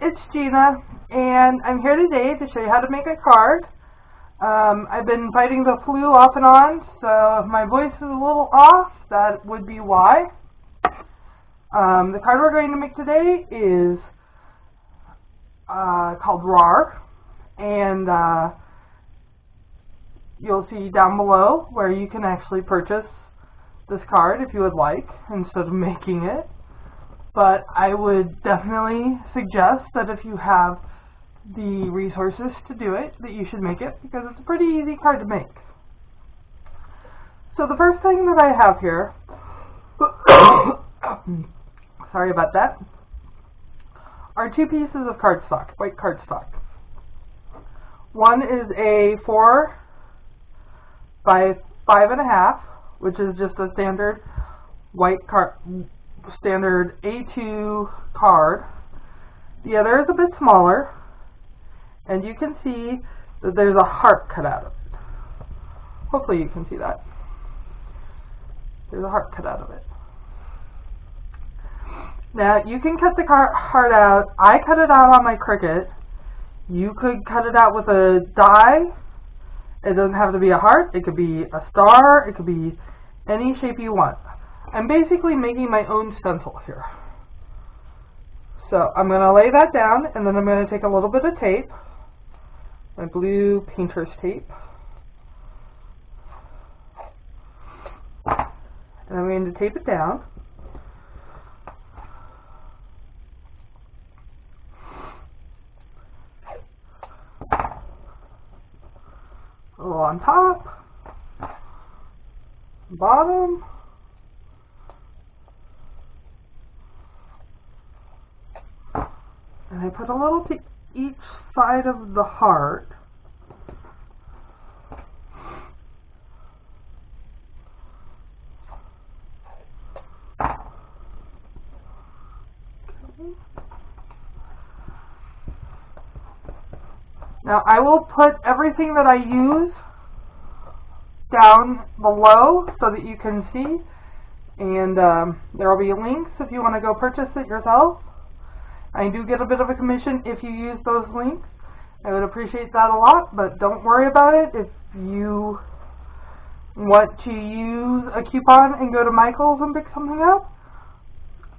it's Gina, and I'm here today to show you how to make a card. I've been fighting the flu off and on, so if my voice is a little off, that would be why. The card we're going to make today is called Rawr, and you'll see down below where you can actually purchase this card if you would like, instead of making it. But I would definitely suggest that if you have the resources to do it, that you should make it, because it's a pretty easy card to make. So the first thing that I have here, sorry about that, are two pieces of cardstock, white cardstock. One is a 4 by 5.5, which is just a standard white card, standard A2 card. The other is a bit smaller, and you can see that there's a heart cut out of it. Hopefully you can see that. There's a heart cut out of it. Now you can cut the heart out. I cut it out on my Cricut. You could cut it out with a die. It doesn't have to be a heart. It could be a star. It could be any shape you want. I'm basically making my own stencil here. So I'm going to lay that down, and then I'm going to take a little bit of tape, my blue painter's tape, and I'm going to tape it down. A little on top, bottom, and I put a little to each side of the heart. Okay. Now I will put everything that I use down below so that you can see, and there will be links if you want to go purchase it yourself. I do get a bit of a commission if you use those links. I would appreciate that a lot, but don't worry about it. If you want to use a coupon and go to Michael's and pick something up,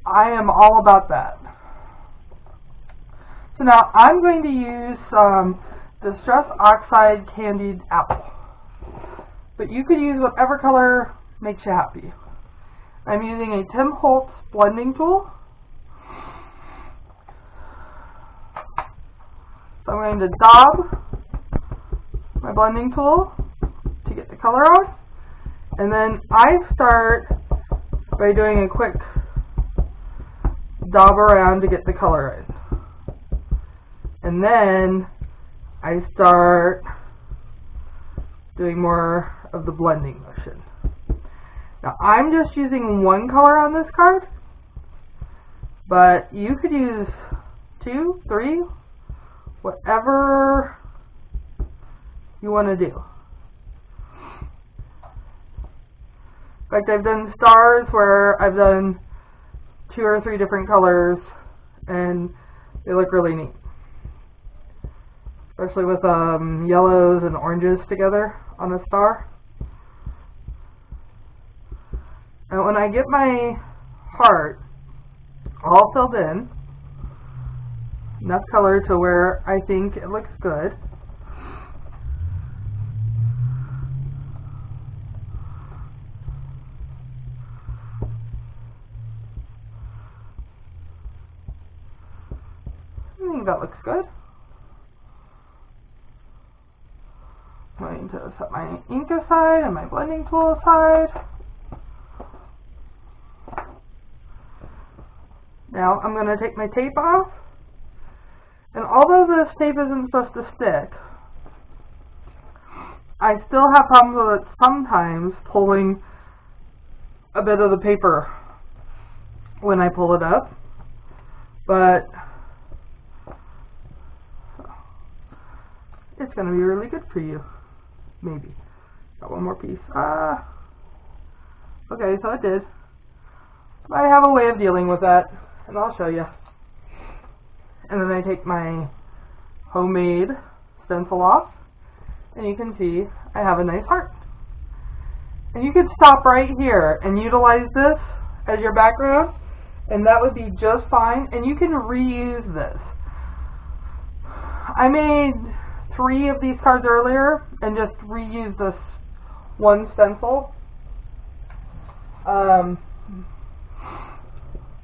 I am all about that. So now I'm going to use some Distress Oxide Candied Apple. But you could use whatever color makes you happy. I'm using a Holtz blending tool. So I'm going to daub my blending tool to get the color on. And then I start by doing a quick daub around to get the color in. And then I start doing more of the blending motion. Now I'm just using one color on this card, but you could use 2, 3, whatever you want to do. In fact, I've done stars where I've done 2 or 3 different colors, and they look really neat. Especially with yellows and oranges together on a star. And when I get my heart all filled in, enough color to where I think it looks good, I think that looks good. I'm going to set my ink aside and my blending tool aside. Now I'm going to take my tape off, and although this tape isn't supposed to stick, I still have problems with it sometimes pulling a bit of the paper when I pull it up, but it's going to be really good for you. Maybe. Got one more piece. Okay, so it did. I have a way of dealing with that, and I'll show you. And then I take my homemade stencil off, and you can see I have a nice heart. And you could stop right here and utilize this as your background, and that would be just fine, and you can reuse this. I made 3 of these cards earlier and just reused this one stencil.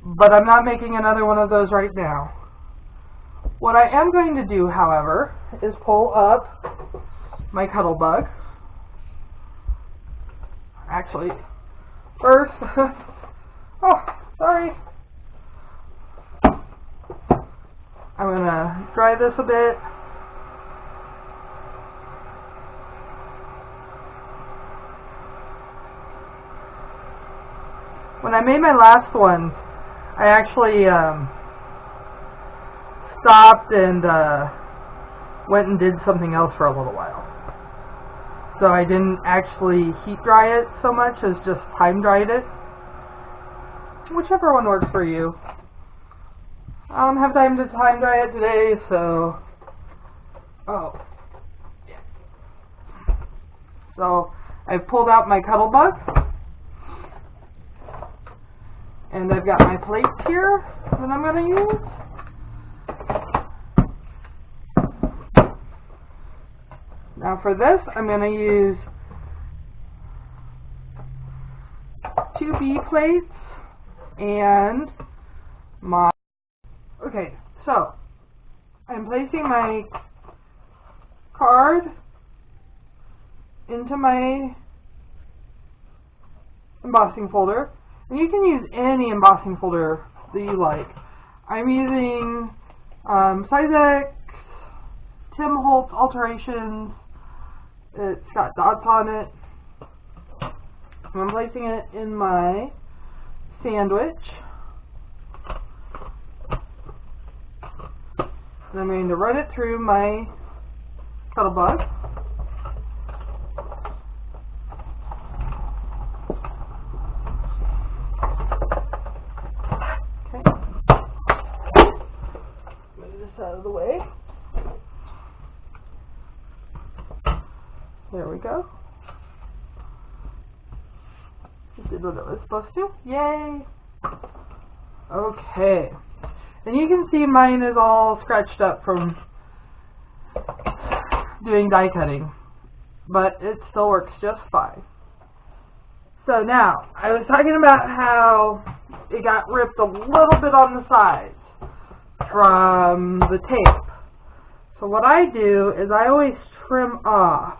But I'm not making another one of those right now. What I am going to do, however, is pull up my Cuttlebug. Actually, first, oh, sorry. I'm going to dry this a bit. When I made my last one, I actually stopped and went and did something else for a little while. So I didn't actually heat dry it so much as just time dried it. Whichever one works for you. I don't have time to time dry it today, so... Oh. Yeah. So, I've pulled out my Cuttlebug. And I've got my plates here that I'm going to use. Now for this, I'm going to use 2 B plates and my... Okay, so I'm placing my card into my embossing folder. And you can use any embossing folder that you like. I'm using Sizzix, Holtz Alterations. It's got dots on it. I'm placing it in my sandwich. And I'm going to run it through my Cuttlebug. Out of the way. There we go. It did what it was supposed to. Yay! Okay. And you can see mine is all scratched up from doing die cutting, but it still works just fine. So now, I was talking about how it got ripped a little bit on the sides from the tape. So what I do is I always trim off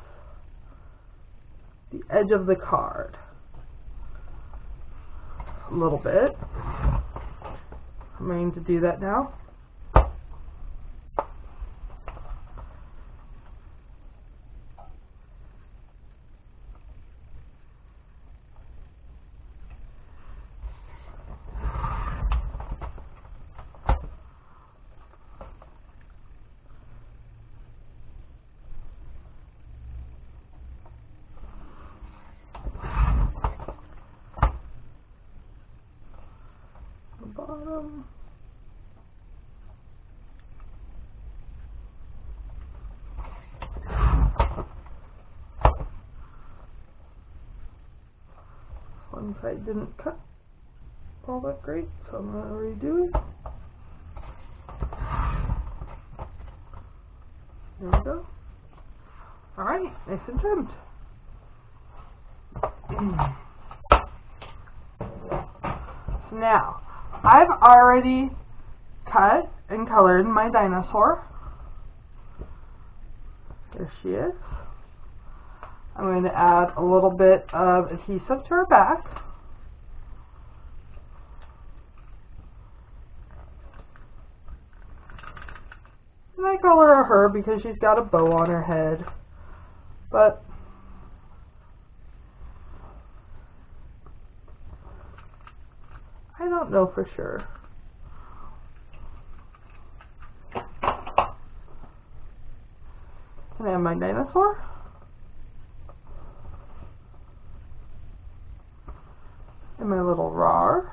the edge of the card a little bit. I'm going to do that now. Bottom. One side didn't cut all that great, so I'm going to redo it. There we go. Alright, nice and trimmed. So now, I've already cut and colored my dinosaur. There she is. I'm going to add a little bit of adhesive to her back. And I color her because she's got a bow on her head. But I don't know for sure. Can I have my dinosaur? And my little Rawr.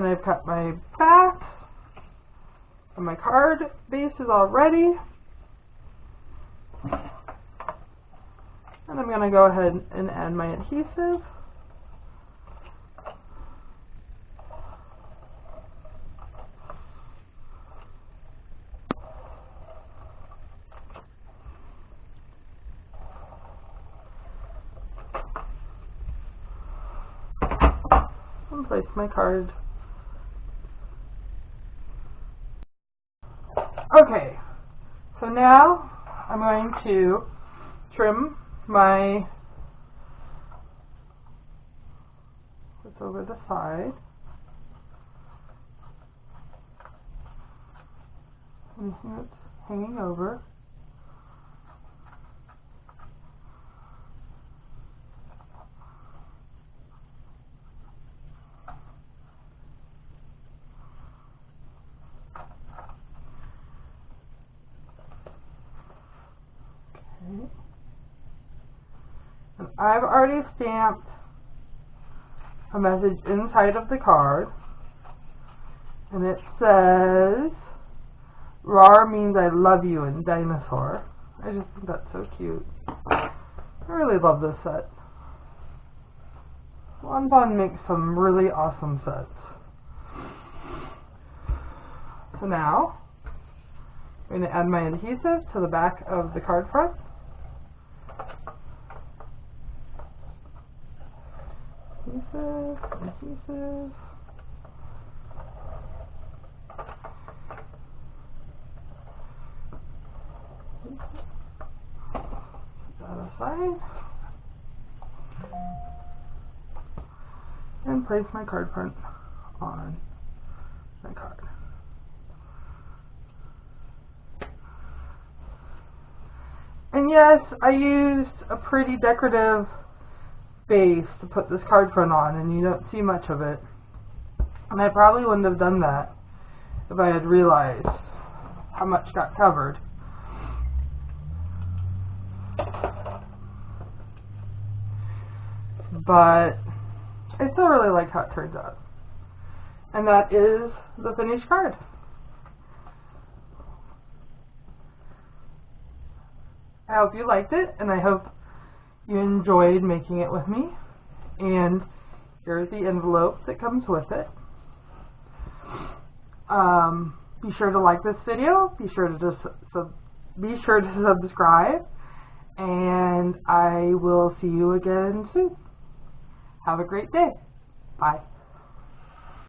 And I've cut my back, and my card base is all ready. And I'm going to go ahead and add my adhesive. And place my card. Okay, so now I'm going to trim my what's over the side. Anything that's hanging over. And I've already stamped a message inside of the card, and it says, Rawr means I love you in dinosaur. I just think that's so cute. I really love this set. Fawn makes some really awesome sets. So now, I'm going to add my adhesive to the back of the card front. Adhesive, adhesive. Put that aside. And place my card front on my card. And yes, I used a pretty decorative base to put this card front on, and you don't see much of it. And I probably wouldn't have done that if I had realized how much got covered. But I still really like how it turns out. And that is the finished card. I hope you liked it, and I hope you enjoyed making it with me. And here's the envelope that comes with it. Be sure to like this video. Be sure to subscribe, and I will see you again soon. Have a great day. Bye.